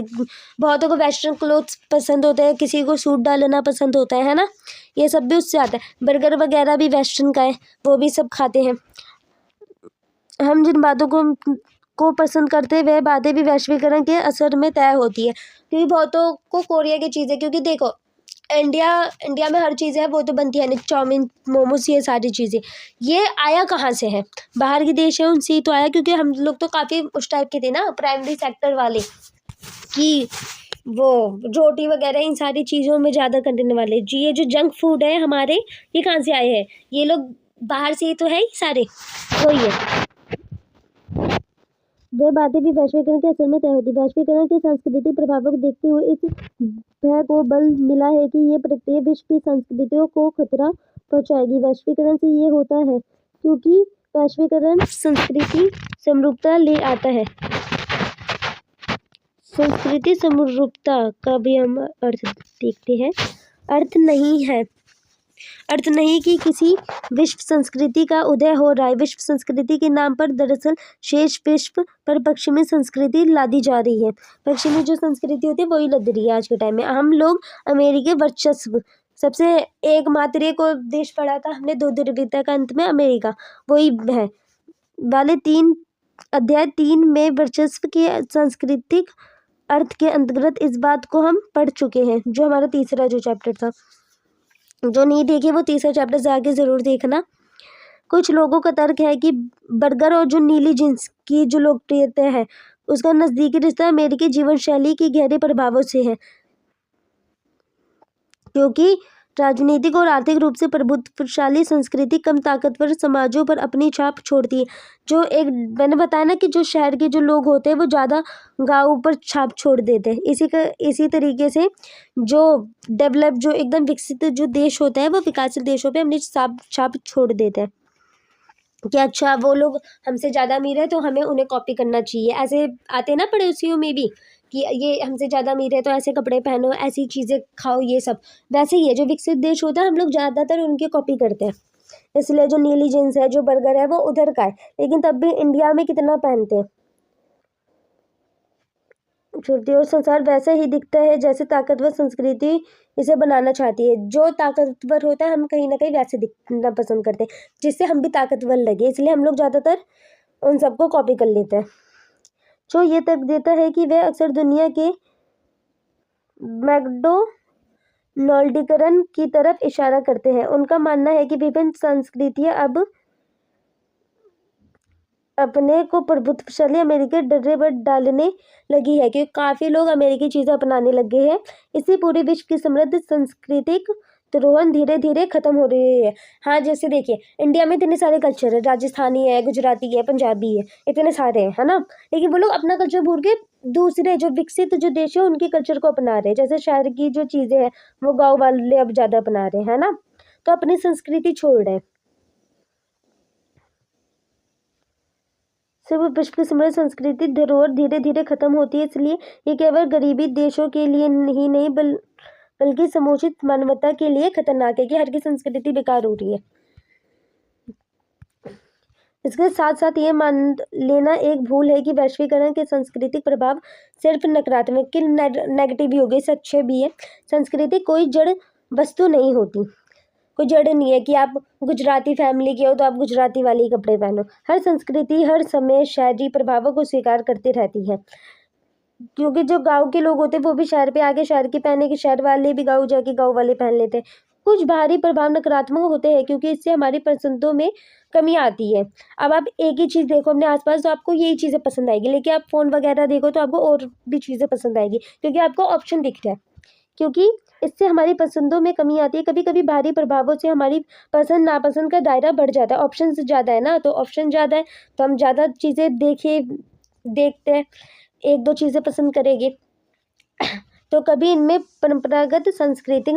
बहुतों को वेस्टर्न क्लोथ्स पसंद होते हैं, किसी को सूट डालना पसंद होता है ना, ये सब भी उससे आता है। बर्गर वगैरह भी वेस्टर्न का है, वो भी सब खाते हैं। हम जिन बातों को पसंद करते हैं वह बातें भी वैश्वीकरण के असर में तय होती है। क्योंकि बहुतों को कोरिया की चीज़ें, क्योंकि देखो इंडिया में हर चीज़ है वो तो बनती है नहीं, चाउमीन मोमोज ये सारी चीज़ें, ये आया कहाँ से है, बाहर के देश है उनसे ही तो आया। क्योंकि हम लोग तो काफ़ी उस टाइप के थे ना, प्राइमरी सेक्टर वाले, कि वो रोटी वगैरह इन सारी चीज़ों में ज़्यादा करने वाले जी। ये जो जंक फूड है हमारे, ये कहाँ से आए हैं, ये लोग बाहर से ही तो है ही सारे, वही है। वह बातें भी वैश्वीकरण के असर में तय होती। वैश्वीकरण के सांस्कृतिक प्रभावों को देखते हुए इस भय को बल मिला है कि ये प्रक्रिया विश्व की संस्कृतियों को खतरा पहुंचाएगी। वैश्वीकरण से ये होता है क्योंकि वैश्वीकरण संस्कृति समरूपता ले आता है। संस्कृति समरूपता का भी हम अर्थ देखते हैं। अर्थ नहीं कि किसी विश्व संस्कृति का उदय हो रहा है। विश्व संस्कृति के नाम पर दरअसल शेष विश्व पर पश्चिमी संस्कृति लादी जा रही है। पश्चिमी जो संस्कृति होती है वही लद रही है आज के टाइम में। हम लोग अमेरिकी वर्चस्व, सबसे एकमात्र एक और देश पढ़ा था हमने दो ध्रुवीयता का अंत में, अमेरिका, वही है वाले अध्याय 3 में वर्चस्व के सांस्कृतिक अर्थ के अंतर्गत इस बात को हम पढ़ चुके हैं, जो हमारा तीसरा जो चैप्टर था। जो नहीं देखे वो तीसरा चैप्टर जाके ज़रूर देखना। कुछ लोगों का तर्क है कि बर्गर और जो नीली जींस की जो लोकप्रियता है उसका नज़दीकी रिश्ता अमेरिकी जीवन शैली के गहरे प्रभावों से है, क्योंकि राजनीतिक और आर्थिक रूप से प्रभुत्वशाली संस्कृति कम ताकतवर समाजों पर अपनी छाप छोड़ती है। जो एक मैंने बताया ना कि जो शहर के जो लोग होते हैं वो ज़्यादा गाँव पर छाप छोड़ देते हैं। इसी तरीके से जो डेवलप, जो एकदम विकसित जो देश होता है वो विकासशील देशों पे अपनी छाप छोड़ देते हैं कि अच्छा वो लोग हमसे ज़्यादा अमीर है तो हमें उन्हें कॉपी करना चाहिए। ऐसे आते हैं ना पड़ोसियों में भी कि ये हमसे ज़्यादा अमीर है तो ऐसे कपड़े पहनो, ऐसी चीज़ें खाओ, ये सब वैसे ही है। जो विकसित देश होता है हम लोग ज़्यादातर उनकी कॉपी करते हैं। इसलिए जो नीली जींस है, जो बर्गर है वो उधर का है, लेकिन तब भी इंडिया में कितना पहनते हैं। छुट्टी और संसार वैसा ही दिखता है जैसे ताकतवर संस्कृति इसे बनाना चाहती है। जो ताकतवर होता है हम कहीं ना कहीं वैसे दिखना पसंद करते हैं जिससे हम भी ताकतवर लगे, इसलिए हम लोग ज़्यादातर उन सबको कॉपी कर लेते हैं। जो ये तर्क देता है कि वह अक्सर दुनिया के मैकडोनाल्डीकरण की तरफ इशारा करते हैं। उनका मानना है कि विभिन्न संस्कृतियां अब अपने को प्रभुत्वशाली अमेरिकी डर्रे पर डालने लगी है, क्योंकि काफ़ी लोग अमेरिकी चीज़ें अपनाने लगे हैं। इससे पूरे विश्व की समृद्ध सांस्कृतिक धरोहर धीरे धीरे खत्म हो रही है। हाँ, जैसे देखिए इंडिया में इतने सारे कल्चर है, राजस्थानी है, गुजराती है, पंजाबी है, इतने सारे हैं, है ना, लेकिन वो लोग अपना कल्चर भूल के दूसरे जो विकसित जो देश है उनके कल्चर को अपना रहे हैं। जैसे शहर की जो चीज़ें हैं वो गाँव वाले अब ज़्यादा अपना रहे हैं, है ना, तो अपनी संस्कृति छोड़ रहे हैं। सिर्फ विश्व की समृद्ध सांस्कृतिक धरोहर धीरे धीरे खत्म होती है, इसलिए ये केवल गरीबी देशों के लिए ही नहीं बल्कि समुचित मानवता के लिए खतरनाक है कि हर की संस्कृति बेकार हो रही है। इसके साथ साथ ये मान लेना एक भूल है कि वैश्वीकरण के सांस्कृतिक प्रभाव सिर्फ नकारात्मक कि नेगेटिव भी हो गए, अच्छे भी है। संस्कृति कोई जड़ वस्तु नहीं होती, कोई जड़ नहीं है कि आप गुजराती फैमिली के हो तो आप गुजराती वाले ही कपड़े पहनो। हर संस्कृति हर समय शहरी प्रभावों को स्वीकार करती रहती है, क्योंकि जो गाँव के लोग होते हैं वो भी शहर पे आके शहर के पहने के, शहर वाले भी गाँव जाके गाँव वाले पहन लेते हैं। कुछ बाहरी प्रभाव नकारात्मक होते हैं क्योंकि इससे हमारी पसंदों में कमी आती है। अब आप एक ही चीज़ देखो अपने आसपास तो आपको यही चीज़ें पसंद आएगी, लेकिन आप फ़ोन वगैरह देखो तो आपको और भी चीज़ें पसंद आएगी, क्योंकि आपको ऑप्शन दिख रहा है। क्योंकि इससे हमारी पसंदों में कमी आती है। कभी कभी बाहरी प्रभावों से हमारी पसंद नापसंद का दायरा बढ़ जाता है। ऑप्शन ज़्यादा है ना, तो ऑप्शन ज़्यादा है तो हम ज़्यादा चीज़ें देखते हैं, एक दो चीज़ें पसंद करेंगे। तो कभी इनमें परंपरागत सांस्कृतिक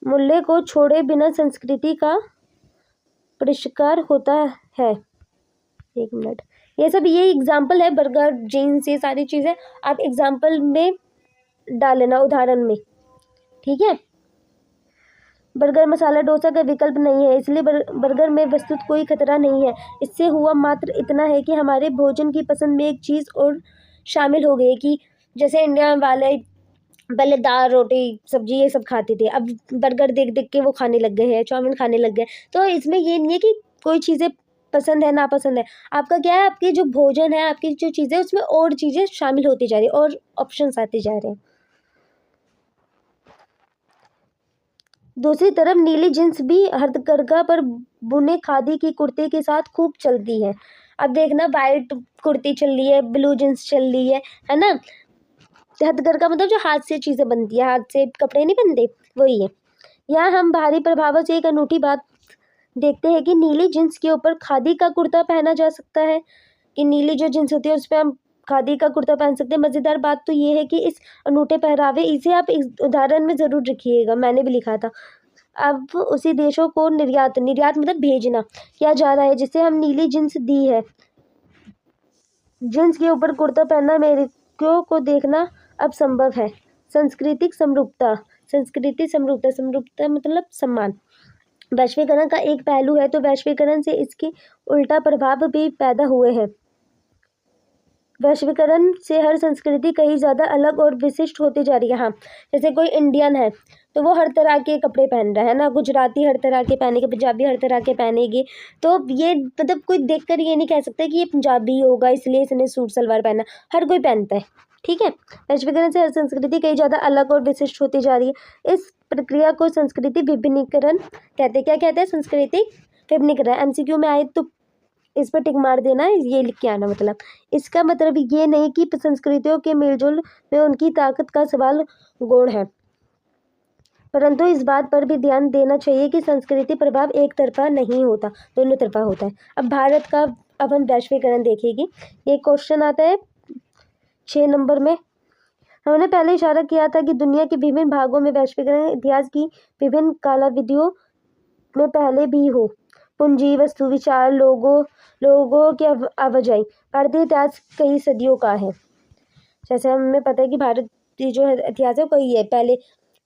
मूल्य को छोड़े बिना संस्कृति का परिष्कार होता है। एक मिनट, ये सब ये एग्जाम्पल है, बर्गर, जीन्स, ये सारी चीज़ें आप एग्जाम्पल में डालना, उदाहरण में, ठीक है। बर्गर मसाला डोसा का विकल्प नहीं है, इसलिए बर्गर में वस्तुत कोई खतरा नहीं है। इससे हुआ मात्र इतना है कि हमारे भोजन की पसंद में एक चीज़ और शामिल हो गई कि जैसे इंडिया वाले पहले दाल रोटी सब्जी ये सब खाते थे, अब बर्गर देख देख के वो खाने लग गए हैं, चाउमीन खाने लग गए। तो इसमें ये नहीं है कि कोई चीज़ें पसंद है नापसंद है, आपका क्या है, आपकी जो भोजन है, आपकी जो चीज़ें उसमें और चीज़ें शामिल होती जा रही है और ऑप्शंस आते जा रहे हैं। दूसरी तरफ नीली जींस भी हथकरघा पर बुने खादी की कुर्ते के साथ खूब चलती है। अब देखना, वाइट कुर्ती चल रही है, ब्लू जींस चल रही है ना। हथकरघा मतलब जो हाथ से चीज़ें बनती है, हाथ से कपड़े नहीं बनते, वही है। यहाँ हम बाहरी प्रभावों से एक अनूठी बात देखते हैं कि नीली जींस के ऊपर खादी का कुर्ता पहना जा सकता है, कि नीली जो जींस होती है उस पर हम खादी का कुर्ता पहन सकते हैं। मज़ेदार बात तो ये है कि इस अनूठे पहरावे, इसे आप इस उदाहरण में ज़रूर रखिएगा, मैंने भी लिखा था। अब उसी देशों को निर्यात मतलब भेजना किया जा रहा है जिसे हम नीली जींस दी है। जींस के ऊपर कुर्ता पहनना अमेरिकियों को देखना अब संभव है। सांस्कृतिक समरूपता मतलब सम्मान वैश्वीकरण का एक पहलू है, तो वैश्वीकरण से इसके उल्टा प्रभाव भी पैदा हुए हैं। वैश्वीकरण से हर संस्कृति कहीं ज़्यादा अलग और विशिष्ट होती जा रही है। हाँ, जैसे कोई इंडियन है तो वो हर तरह के कपड़े पहन रहा है ना, गुजराती हर तरह के पहनेगी, पंजाबी हर तरह के पहनेगी। तो ये मतलब कोई देखकर ये नहीं कह सकता कि ये पंजाबी होगा इसलिए इसने सूट सलवार पहना, हर कोई पहनता है, ठीक है। वैश्वीकरण से हर संस्कृति कई ज़्यादा अलग और विशिष्ट होती जा रही है। इस प्रक्रिया को संस्कृति विभिन्नीकरण कहते हैं। क्या कहते हैं? संस्कृति विभिन्नीकरण। एमसीक्यू में आए तो इस पर टिक मार देना, ये लिख के आना। मतलब इसका मतलब ये नहीं कि संस्कृतियों के मेलजोल में उनकी ताकत का सवाल गौण है, परंतु इस बात पर भी ध्यान देना चाहिए कि संस्कृति प्रभाव एक तरफा नहीं होता, दोनों तरफा होता है। अब भारत का, अब हम वैश्वीकरण देखेंगे। ये क्वेश्चन आता है 6 नंबर में। हमने पहले इशारा किया था कि दुनिया के विभिन्न भागों में वैश्वीकरण इतिहास की विभिन्न कालाविधियों में पहले भी हो। पूंजी, वस्तु, विचार, लोगों की आवाजाही। भारतीय इतिहास कई सदियों का है। जैसे हमें पता है कि भारतीय जो है इतिहास है कई है, पहले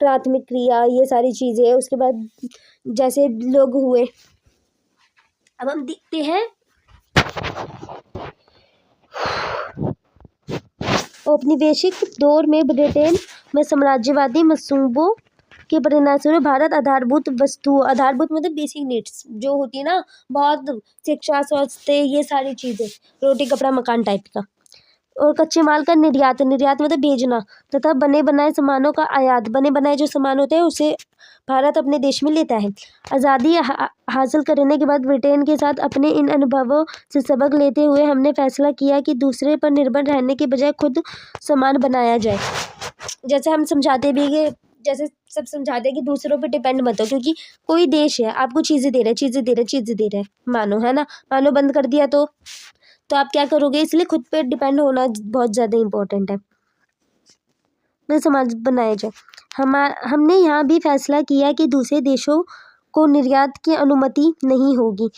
प्राथमिक क्रिया, ये सारी चीज़ें, उसके बाद जैसे लोग हुए। अब हम देखते हैं औपनिवेशिक दौर में ब्रिटेन में साम्राज्यवादी मंसूबों के परिणामस्वरूप भारत आधारभूत मतलब बेसिक नीड्स जो होती है ना, बहुत शिक्षा, स्वास्थ्य, ये सारी चीज़ें, रोटी कपड़ा मकान टाइप का, और कच्चे माल का निर्यात मतलब भेजना, तथा बने बनाए सामानों का आयात। बने बनाए जो सामान होते हैं उसे भारत अपने देश में लेता है। आज़ादी हासिल करने के बाद ब्रिटेन के साथ अपने इन अनुभवों से सबक लेते हुए हमने फैसला किया कि दूसरे पर निर्भर रहने के बजाय खुद सामान बनाया जाए। जैसे हम समझाते भी कि जैसे सब समझाते हैं कि दूसरों पे डिपेंड मत हो, क्योंकि कोई देश है आपको चीज़ें दे रहा है, मानो, है ना, मानो बंद कर दिया तो आप क्या करोगे? इसलिए खुद पे डिपेंड होना बहुत ज़्यादा इम्पोर्टेंट है। मैं समाज बनाया जाए। हमने यहाँ भी फैसला किया कि दूसरे देशों को निर्यात की अनुमति नहीं होगी,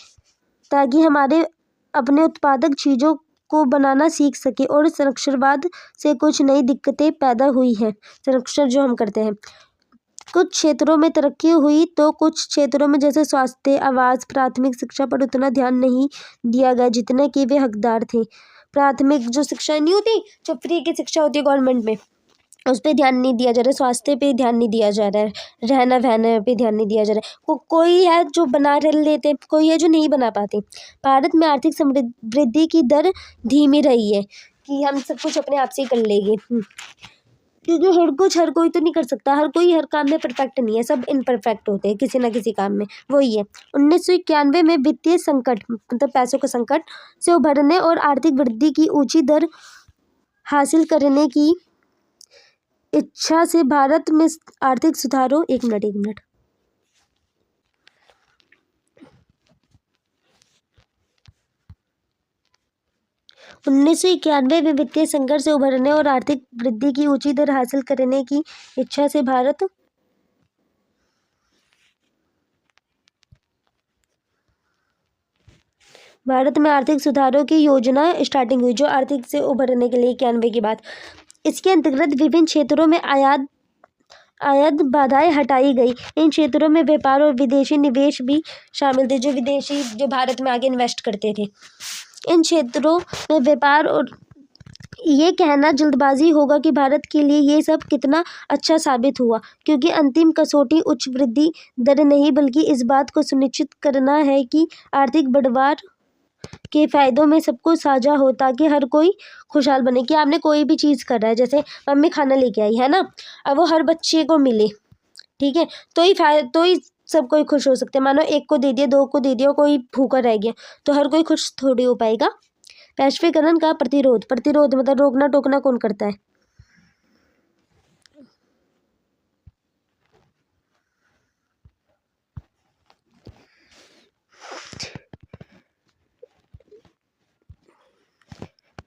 ताकि हमारे अपने उत्पादक चीज़ों को बनाना सीख सके। और संरक्षणवाद से कुछ नई दिक्कतें पैदा हुई हैं। संरक्षण जो हम करते हैं, कुछ क्षेत्रों में तरक्की हुई तो कुछ क्षेत्रों में जैसे स्वास्थ्य, आवास, प्राथमिक शिक्षा पर उतना ध्यान नहीं दिया गया जितने कि वे हकदार थे। प्राथमिक जो शिक्षा नहीं होती, जो फ्री की शिक्षा होती है गवर्नमेंट में, उस पे ध्यान नहीं दिया जा रहा है, स्वास्थ्य पे ध्यान नहीं दिया जा रहा है, रहना बहना पे ध्यान नहीं दिया जा रहा है। कोई है जो बना लेते, कोई है जो नहीं बना पाते। भारत में आर्थिक वृद्धि की दर धीमी रही है कि हम सब कुछ अपने आप से ही कर लेंगे, क्योंकि हर कोई तो नहीं कर सकता, हर कोई हर काम में परफेक्ट नहीं है, सब इनपरफेक्ट होते हैं किसी ना किसी काम में। वही है 1991 में वित्तीय संकट मतलब पैसों का संकट से उभरने और आर्थिक वृद्धि की ऊंची दर हासिल करने की इच्छा से भारत में आर्थिक सुधारों 1991 में वित्तीय संकट से उभरने और आर्थिक वृद्धि की ऊंची दर हासिल करने की इच्छा से भारत में आर्थिक सुधारों की योजना स्टार्टिंग हुई, जो आर्थिक से उभरने के लिए 91 की बात। इसके अंतर्गत विभिन्न क्षेत्रों में आयात बाधाएं हटाई गई। इन क्षेत्रों में व्यापार और विदेशी निवेश भी शामिल थे, जो विदेशी जो भारत में आगे इन्वेस्ट करते थे। इन क्षेत्रों में व्यापार और ये कहना जल्दबाजी होगा कि भारत के लिए ये सब कितना अच्छा साबित हुआ, क्योंकि अंतिम कसौटी उच्च वृद्धि दर नहीं बल्कि इस बात को सुनिश्चित करना है कि आर्थिक बढ़वार के फायदों में सबको साझा हो, ताकि हर कोई खुशहाल बने। कि आपने कोई भी चीज़ कर रहा है, जैसे मम्मी खाना लेके आई है ना, अब वो हर बच्चे को मिले, ठीक है, तो ही सब कोई खुश हो सकते हैं। मानो एक को दे दिया, दो को दे दिया, कोई भूखा रह गया, तो हर कोई खुश थोड़ी हो पाएगा। वैश्वीकरण का प्रतिरोध मतलब रोकना टोकना कौन करता है?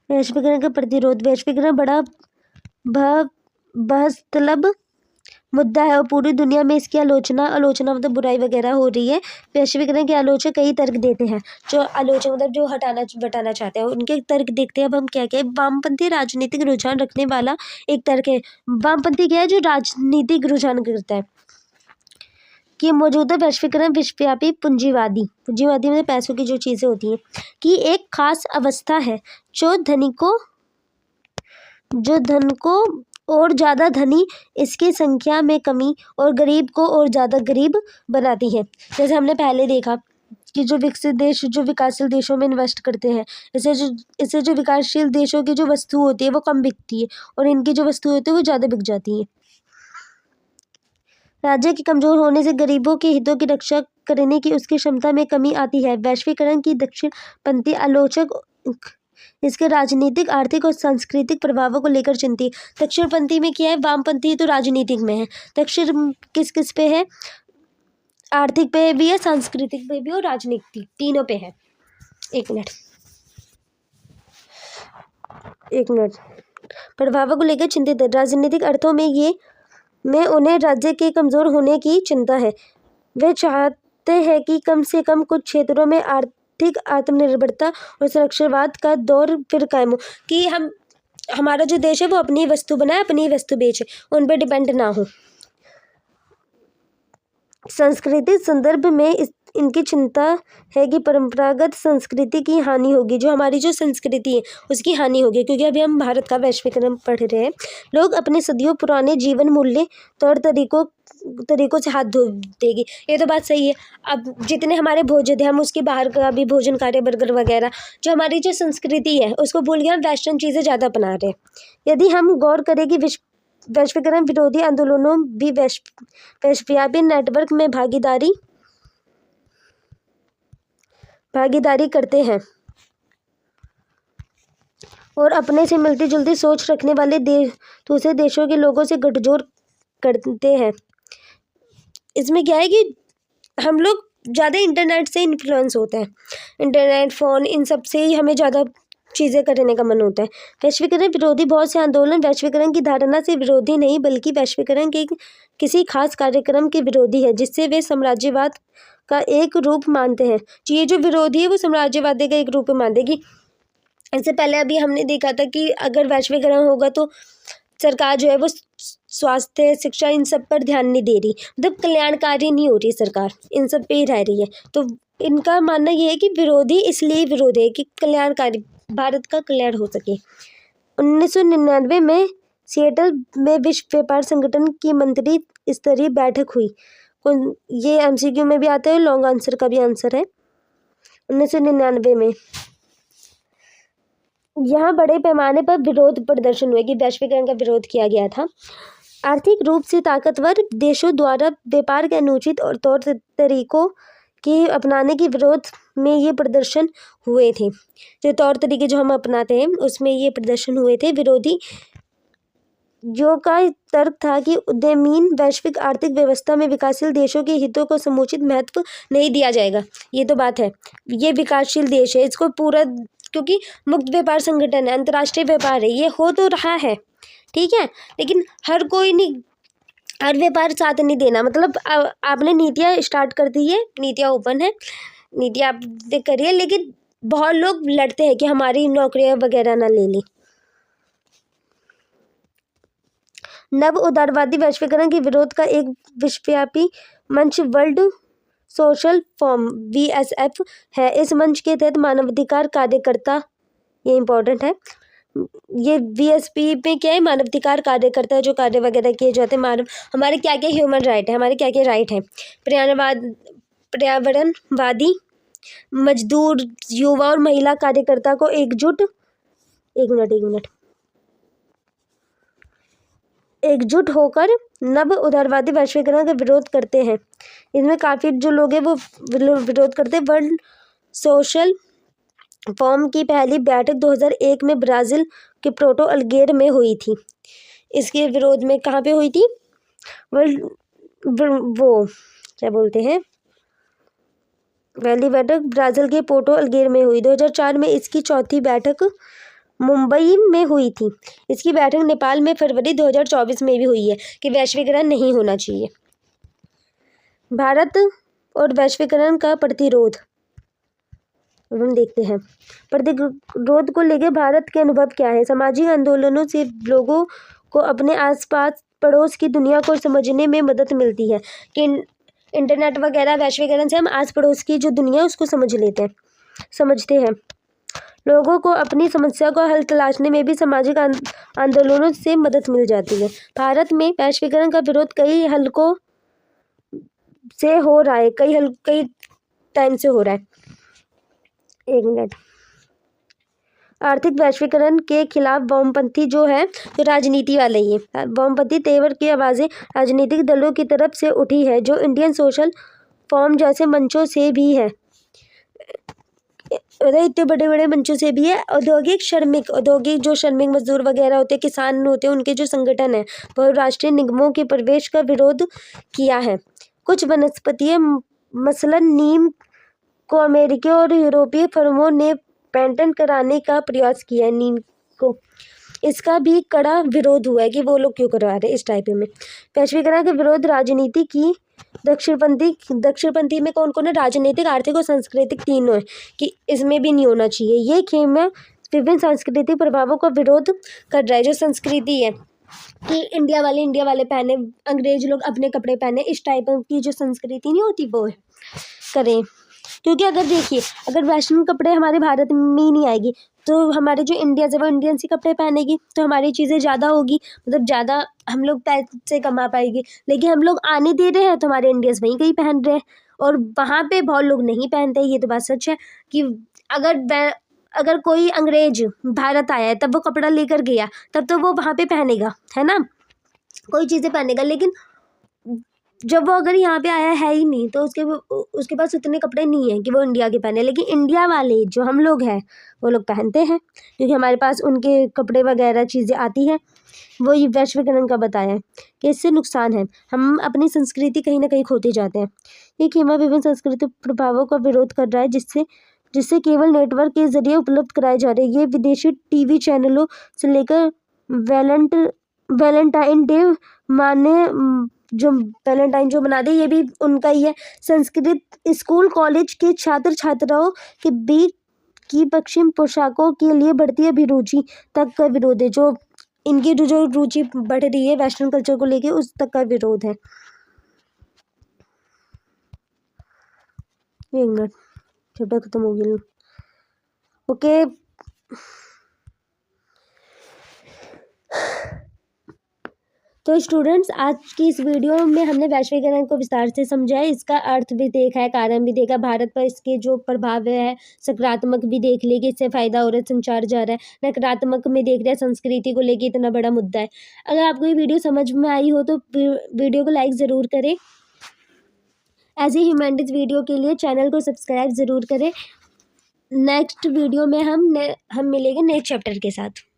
वैश्वीकरण का प्रतिरोध। वैश्वीकरण बड़ा बहस तलब मुद्दा है और पूरी दुनिया में इसकी आलोचना मतलब बुराई वगैरह हो रही है। वैश्वीकरण के आलोचक कई तर्क देते हैं, जो आलोचक मतलब जो बताना चाहते हैं, उनके तर्क देखते हैं। अब हम क्या वामपंथी राजनीतिक रुझान रखने वाला एक तर्क है। वामपंथी क्या है? जो राजनीतिक रुझान करता है कि मौजूदा वैश्वीकरण विश्वव्यापी पूंजीवादी मतलब पैसों की जो चीज़ें होती हैं कि एक खास अवस्था है जो धन को और ज़्यादा धनी, इसकी संख्या में कमी और गरीब को और ज़्यादा गरीब बनाती है। जैसे हमने पहले देखा कि जो विकसित देश जो विकासशील देशों में इन्वेस्ट करते हैं, इससे जो विकासशील देशों की जो वस्तु होती है वो कम बिकती है और इनकी जो वस्तु होती है वो ज़्यादा बिक जाती है। राज्य के कमजोर होने से गरीबों के हितों की रक्षा करने की उसकी क्षमता में कमी आती है। वैश्वीकरण की दक्षिणपंथी आलोचक इसके राजनीतिक, आर्थिक और सांस्कृतिक प्रभावों को लेकर चिंतित। दक्षिणपंथी में क्या है? वामपंथी तो राजनीतिक में है। दक्षिण किस पे है? आर्थिक पे भी है, सांस्कृतिक पे भी और राजनीतिक, तीनों पे है। एक मिनट प्रभावों को लेकर चिंतित है। राजनीतिक अर्थों में उन्हें राज्य के कमजोर होने की चिंता है। वे चाहते हैं कि कम से कम कुछ क्षेत्रों में आर्थिक आत्मनिर्भरता और सुरक्षावाद का दौर फिर कायम हो, कि हमारा जो देश है वो अपनी वस्तु बनाए, अपनी वस्तु बेचे, उन पर डिपेंड ना हो। सांस्कृतिक संदर्भ में इनकी चिंता है कि परंपरागत संस्कृति की हानि होगी, जो हमारी जो संस्कृति है उसकी हानि होगी, क्योंकि अभी हम भारत का वैश्वीकरण पढ़ रहे हैं। लोग अपने सदियों पुराने जीवन मूल्य तौर तरीकों से हाथ धो देगी। ये तो बात सही है। अब जितने हमारे भोजन है, हम उसके बाहर का भी भोजन खा रहे, बर्गर वगैरह, जो हमारी जो संस्कृति है उसको भूल के हम वेस्टर्न चीज़ें ज़्यादा अपना रहे हैं। यदि हम गौर करें कि वैश्वीकरण विरोधी आंदोलनों भी वैश्वव्यापी नेटवर्क में भागीदारी करते हैं और अपने से मिलती जुलती सोच रखने वाले दूसरे देशों के लोगों से गठजोड़ करते हैं। इसमें क्या है कि हम लोग ज़्यादा इंटरनेट से इन्फ्लुएंस होते हैं, इंटरनेट, फ़ोन, इन सब से ही हमें ज़्यादा चीज़ें करने का मन होता है। वैश्वीकरण विरोधी बहुत से आंदोलन वैश्वीकरण की धारणा से विरोधी नहीं, बल्कि वैश्वीकरण के किसी खास कार्यक्रम के विरोधी है, जिससे वे साम्राज्यवाद का एक रूप मानते हैं। ये जो विरोधी है वो साम्राज्यवादी का एक रूप मानते हैं। कि इससे पहले अभी हमने देखा था कि अगर वैश्वीकरण होगा तो सरकार जो है वो स्वास्थ्य, शिक्षा, इन सब पर ध्यान नहीं दे रही, मतलब कल्याणकारी नहीं हो रही सरकार, इन सब पे ही रह रही है। तो इनका मानना ये है कि विरोधी इसलिए विरोधी है कि कल्याणकारी, भारत का कल्याण हो सके। 1999 में सिएटल में विश्व व्यापार संगठन की मंत्री स्तरीय बैठक हुई। ये एमसीक्यू में भी आता है, लॉन्ग आंसर का भी आंसर है। 1999 में यहाँ बड़े पैमाने पर विरोध प्रदर्शन हुए कि वैश्वीकरण का विरोध किया गया था। आर्थिक रूप से ताकतवर देशों द्वारा व्यापार के अनुचित और तौर तरीकों के अपनाने के विरोध में ये प्रदर्शन हुए थे। जो तौर तरीके जो हम अपनाते हैं उसमें ये प्रदर्शन हुए थे। विरोधी जो का तर्क था कि उदयमीन वैश्विक आर्थिक व्यवस्था में विकासशील देशों के हितों को समुचित महत्व नहीं दिया जाएगा। ये तो बात है, ये विकासशील देश है, इसको पूरा, क्योंकि मुक्त व्यापार संगठन है, अंतर्राष्ट्रीय व्यापार है, ये हो तो रहा है, ठीक है, लेकिन हर कोई नहीं, हर व्यापार साथ नहीं देना। मतलब आपने नीतियाँ स्टार्ट कर दी है, नीतियाँ ओपन है, नीतियाँ आप करिए, लेकिन बहुत लोग लड़ते हैं कि हमारी नौकरियाँ वगैरह ना ले लें। नव उदारवादी वैश्वीकरण के विरोध का एक विश्वव्यापी मंच वर्ल्ड सोशल फोरम VSF है। इस मंच के तहत मानवाधिकार कार्यकर्ता, ये इम्पोर्टेंट है, ये VSP में क्या है, मानवाधिकार कार्यकर्ता जो कार्य वगैरह किए जाते हैं, हमारे क्या क्या ह्यूमन राइट है, हमारे क्या क्या राइट है, पर्यावरणवादी, मजदूर, युवा और महिला कार्यकर्ता को एकजुट होकर नव उदारवादी वैश्वीकरण का विरोध करते हैं। इसमें काफ़ी जो लोग हैं वो विरोध करते हैं। वर्ल्ड सोशल फोरम की पहली बैठक 2001 में ब्राज़ील के पोर्टो अलेग्रे में हुई थी। इसके विरोध में कहाँ पे हुई थी? वो क्या बोलते हैं, पहली बैठक ब्राज़ील के पोर्टो अलेग्रे में हुई। 2004 में इसकी चौथी बैठक मुंबई में हुई थी। इसकी बैठक नेपाल में फरवरी 2024 में भी हुई है कि वैश्वीकरण नहीं होना चाहिए। भारत और वैश्वीकरण का प्रतिरोध हम देखते हैं। प्रतिरोध को लेकर भारत के अनुभव क्या है? सामाजिक आंदोलनों से लोगों को अपने आसपास पड़ोस की दुनिया को समझने में मदद मिलती है कि इंटरनेट वगैरह वैश्वीकरण से हम आस पड़ोस की जो दुनिया उसको समझते हैं। लोगों को अपनी समस्या को हल तलाशने में भी सामाजिक आंदोलनों से मदद मिल जाती है। भारत में वैश्वीकरण का विरोध कई हलकों से हो रहा है, कई टाइम से हो रहा है। एक मिनट। आर्थिक वैश्वीकरण के खिलाफ वामपंथी जो है, जो राजनीति वाले ही है, वामपंथी तेवर की आवाज़ें राजनीतिक दलों की तरफ से उठी है, जो इंडियन सोशल फोरम जैसे मंचों से भी है, इतने बड़े बड़े मंचों से भी है। औद्योगिक जो श्रमिक मजदूर वगैरह होते हैं, किसान होते हैं, उनके जो संगठन है वो राष्ट्रीय निगमों के प्रवेश का विरोध किया है। कुछ वनस्पतीय मसलन नीम को अमेरिकी और यूरोपीय फर्मों ने पेटेंट कराने का प्रयास किया है। नीम को इसका भी कड़ा विरोध हुआ है कि वो लोग क्यों करवा रहे हैं इस टाइप में। वैश्वीकरण का विरोध राजनीति की दक्षिणपंथी में कौन कौन है? राजनीतिक, आर्थिक और सांस्कृतिक तीनों है कि इसमें भी नहीं होना चाहिए। ये खेमा विभिन्न सांस्कृतिक प्रभावों का विरोध कर रहा है। जो संस्कृति है कि इंडिया वाले पहने, अंग्रेज लोग अपने कपड़े पहने, इस टाइप की जो संस्कृति नहीं होती वो करें। क्योंकि अगर देखिए, अगर वेस्टर्न कपड़े हमारे भारत में ही नहीं आएगी तो हमारे जो इंडिया से वो इंडियन सी कपड़े पहनेगी तो हमारी चीज़ें ज़्यादा होगी, मतलब ज़्यादा हम लोग पैसे कमा पाएंगे। लेकिन हम लोग आने दे रहे हैं तो हमारे इंडियंस वहीं कहीं पहन रहे हैं और वहाँ पे बहुत लोग नहीं पहनते। ये तो बात सच है कि अगर कोई अंग्रेज भारत आया है तब वो कपड़ा लेकर गया, तब तो वो वहाँ पे पहनेगा, है ना, कोई चीज़ें पहनेगा। लेकिन जब वो अगर यहाँ पे आया है ही नहीं तो उसके पास उतने कपड़े नहीं हैं कि वो इंडिया के पहने। लेकिन इंडिया वाले जो हम लोग हैं वो लोग पहनते हैं क्योंकि हमारे पास उनके कपड़े वगैरह चीज़ें आती हैं। वो ये वैश्वीकरण का बताया है कि इससे नुकसान है, हम अपनी संस्कृति कहीं ना कहीं खोते जाते हैं। ये खेमा विभिन्न सांस्कृतिक प्रभावों का विरोध कर रहा है जिससे केवल नेटवर्क के जरिए उपलब्ध कराए जा रहे हैं। ये विदेशी टीवी चैनलों से लेकर वैलेंटाइन डे जो वैलेंटाइन जो मना दे ये भी उनका ही है। संस्कृत स्कूल कॉलेज के छात्र छात्राओं के बीच की पश्चिम पोशाकों के लिए बढ़ती अभिरुचि तक का विरोध है। जो इनकी जो रुचि बढ़ रही है वेस्टर्न कल्चर को लेके, उस तक का विरोध है। एक मिनट, चैप्टर खत्म हो गया। ओके, तो स्टूडेंट्स, आज की इस वीडियो में हमने वैश्वीकरण को विस्तार से समझा है, इसका अर्थ भी देखा है, कारण भी देखा, भारत पर इसके जो प्रभाव है सकारात्मक भी देख लिए कि इससे फ़ायदा हो रहा है, संचार जा रहा है, नकारात्मक में देख रहे हैं संस्कृति को लेके इतना बड़ा मुद्दा है। अगर आपको ये वीडियो समझ में आई हो तो वीडियो को लाइक ज़रूर करें। ऐसे ही ह्यूमैनिटीज़ वीडियो के लिए चैनल को सब्सक्राइब ज़रूर करें। नेक्स्ट वीडियो में हम मिलेंगे नेक्स्ट चैप्टर के साथ।